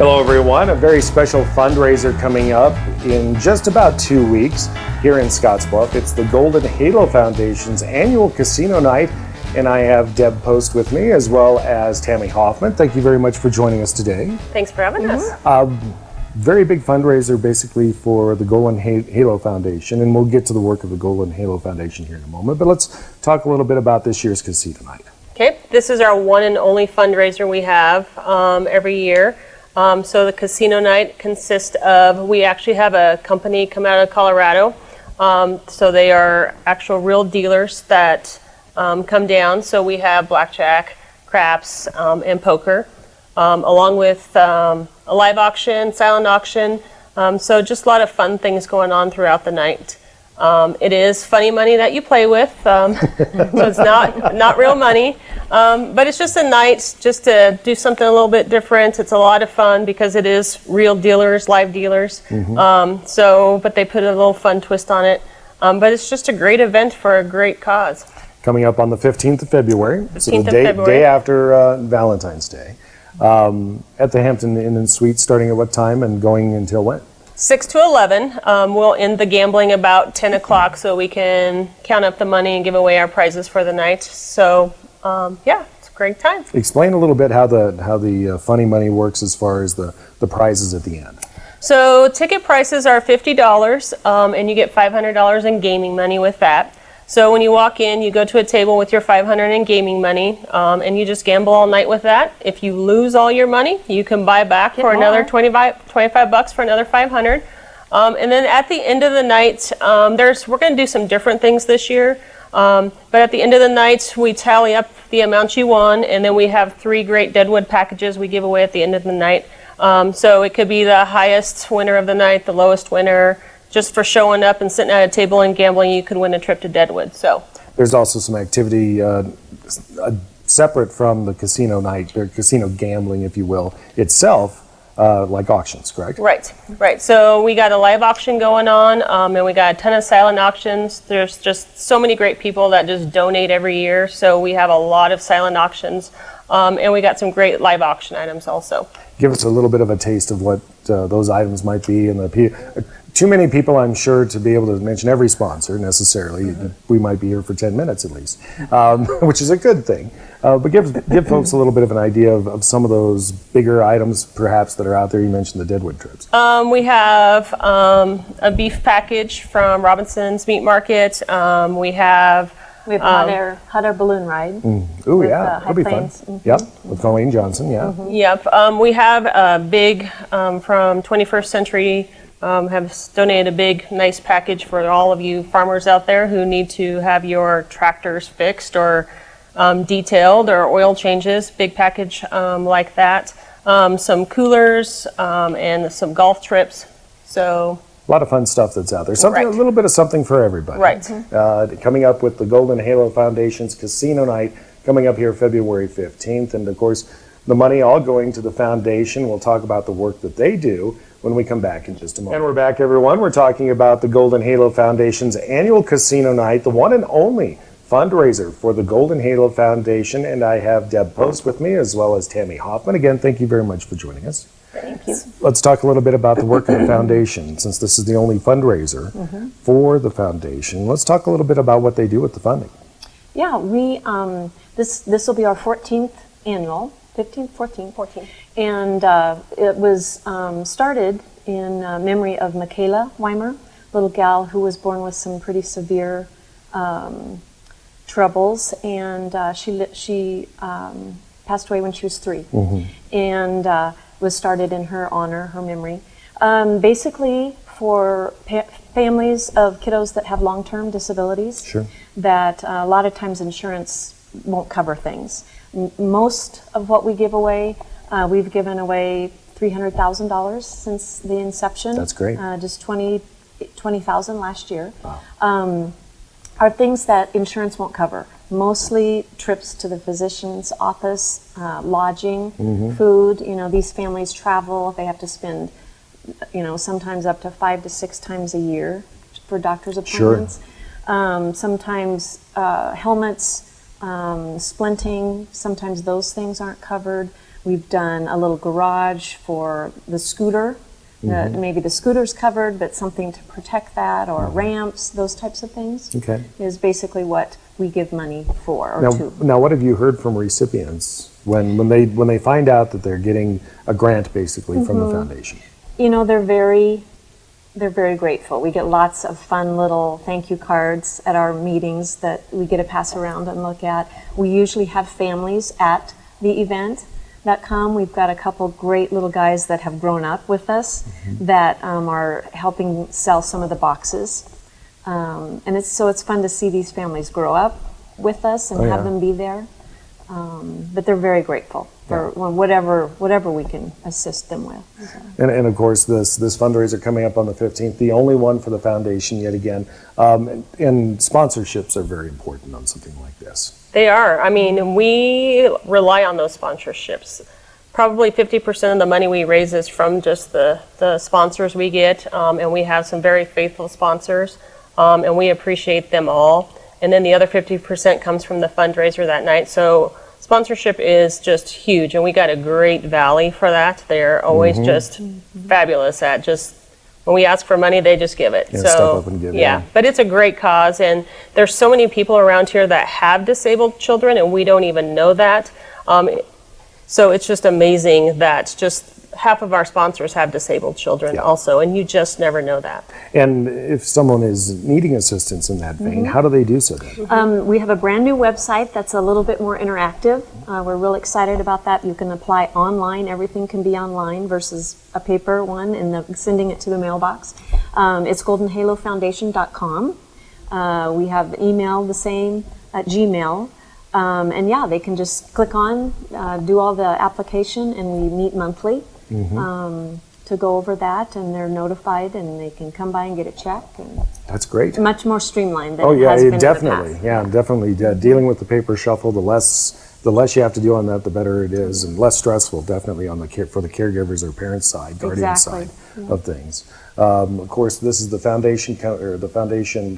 Hello everyone, a very special fundraiser coming up in just about 2 weeks here in Scottsbluff. It's the Golden Halo Foundation's annual casino night, and I have Deb Post with me as well as Tammy Hoffman. Thank you very much for joining us today. Thanks for having us. Very big fundraiser basically for the Golden Halo Foundation, and we'll get to the work of the Golden Halo Foundation here in a moment, but let's talk a little bit about this year's casino night. Okay, this is our one and only fundraiser we have every year. So the casino night consists of, we actually have a company come out of Colorado. So they are actual real dealers that come down. So we have blackjack, craps, and poker, along with a live auction, silent auction. So just a lot of fun things going on throughout the night. It is funny money that you play with, so it's not real money, but it's just a night just to do something a little bit different. It's a lot of fun because it is real dealers, live dealers. But they put a little fun twist on it. But it's just a great event for a great cause. Coming up on the 15th of February, so the day after Valentine's Day, at the Hampton Inn and Suites, starting at what time and going until when? 6 to 11. We'll end the gambling about 10 o'clock so we can count up the money and give away our prizes for the night. So, yeah, it's a great time. Explain a little bit how the funny money works as far as the prizes at the end. So ticket prices are $50, and you get $500 in gaming money with that. So when you walk in, you go to a table with your $500 in gaming money, and you just gamble all night with that. If you lose all your money, you can buy back for another $25 for another $500. And then at the end of the night, we're going to do some different things this year. But at the end of the night, we tally up the amount you won, and then we have 3 great Deadwood packages we give away at the end of the night. So it could be the highest winner of the night, the lowest winner. Just for showing up and sitting at a table and gambling, you could win a trip to Deadwood. So there's also some activity separate from the casino night, or casino gambling, if you will, itself, like auctions, correct? Right. So we got a live auction going on, and we got a ton of silent auctions. There's just so many great people that just donate every year. So we have a lot of silent auctions, and we got some great live auction items also. Give us a little bit of a taste of what those items might be, and too many people, I'm sure, to be able to mention every sponsor necessarily. We might be here for 10 minutes at least, which is a good thing. But give folks a little bit of an idea of some of those bigger items, perhaps, that are out there. You mentioned the Deadwood trips. We have a beef package from Robinson's Meat Market. We have hot air balloon ride. Oh yeah, that'll be fun. Yep, with Colleen Johnson. Yeah. Yep. We have a big from 21st Century. Have donated a big, nice package for all of you farmers out there who need to have your tractors fixed or detailed or oil changes. Big package like that. Some coolers and some golf trips. So a lot of fun stuff that's out there. Something, a little bit of something for everybody. Right. Coming up with the Golden Halo Foundation's Casino Night coming up here February 15th, and of course the money all going to the foundation. We'll talk about the work that they do when we come back in just a moment. And we're back, everyone. We're talking about the Golden Halo Foundation's annual casino night, the one and only fundraiser for the Golden Halo Foundation. And I have Deb Post with me as well as Tammy Hoffman. Again, thank you very much for joining us. Thank you. Let's talk a little bit about the work of the foundation. Since this is the only fundraiser for the foundation, let's talk a little bit about what they do with the funding. Yeah, we this will be our 14th annual. 14th. And it was started in memory of Michaela Weimer, little gal who was born with some pretty severe troubles, and she passed away when she was 3. And was started in her honor, her memory. Basically for families of kiddos that have long-term disabilities, that a lot of times insurance won't cover things. Most of what we give away, we've given away $300,000 since the inception. That's great. Just 20,000 last year. Wow. Are things that insurance won't cover. Mostly trips to the physician's office, lodging, food. You know, these families travel. They have to spend, sometimes up to 5 to 6 times a year for doctor's appointments. Sometimes helmets, splinting, sometimes those things aren't covered. We've done a little garage for the scooter. Maybe the scooter's covered, but something to protect that, or ramps, those types of things. Okay. Is basically what we give money for, or Now, to. now, what have you heard from recipients when they find out that they're getting a grant, basically, from the foundation? You know, they're very grateful. We get lots of fun little thank you cards at our meetings that we get to pass around and look at. We usually have families at the event that come. We've got a couple great little guys that have grown up with us that are helping sell some of the boxes. And it's fun to see these families grow up with us and have them be there. But they're very grateful for whatever we can assist them with. So. And of course, this fundraiser coming up on the 15th, the only one for the foundation yet again. And sponsorships are very important on something like this. They are. I mean, we rely on those sponsorships. Probably 50% of the money we raise is from just the sponsors we get, and we have some very faithful sponsors, and we appreciate them all. And then the other 50% comes from the fundraiser that night. So sponsorship is just huge, and we got a great Valley for that. They're always just fabulous at just, when we ask for money, they just give it. Yeah, step up and give, yeah. But it's a great cause, and there's so many people around here that have disabled children, and we don't even know that. So it's just amazing that just half of our sponsors have disabled children also, and you just never know that. And if someone is needing assistance in that vein, how do they do so then? We have a brand new website that's a little bit more interactive. We're real excited about that. You can apply online. Everything can be online versus a paper one and sending it to the mailbox. It's goldenhalofoundation.com. We have email the same at Gmail. And they can just click on, do all the application, and we meet monthly to go over that, and they're notified, and they can come by and get a check. And That's great. much more streamlined than Oh it yeah, has been definitely. in the past. Yeah, definitely. Dealing with the paper shuffle, the less you have to do on that, the better it is, and less stressful. Definitely on for the caregivers or parents' side, guardian side of things. Of course, this is the foundation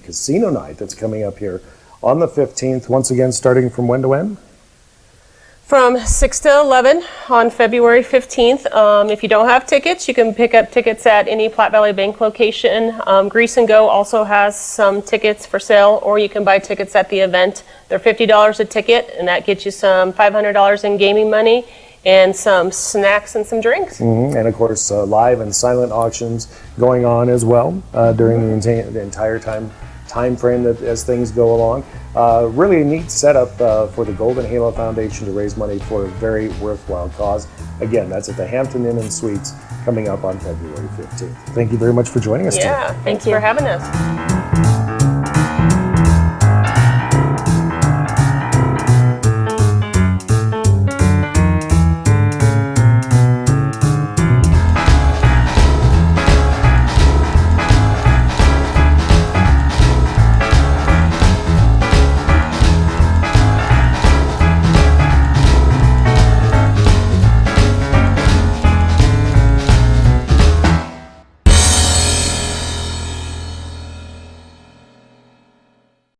casino night that's coming up here on the 15th. Once again, starting from when to when? From 6 to 11 on February 15th. If you don't have tickets, you can pick up tickets at any Platte Valley Bank location. Grease and Go also has some tickets for sale, or you can buy tickets at the event. They're $50 a ticket, and that gets you some $500 in gaming money and some snacks and some drinks. And of course, live and silent auctions going on as well during the entire time frame that as things go along. Really a neat setup for the Golden Halo Foundation to raise money for a very worthwhile cause. Again, that's at the Hampton Inn and Suites coming up on February 15th. Thank you very much for joining us today. Yeah, thanks for having us.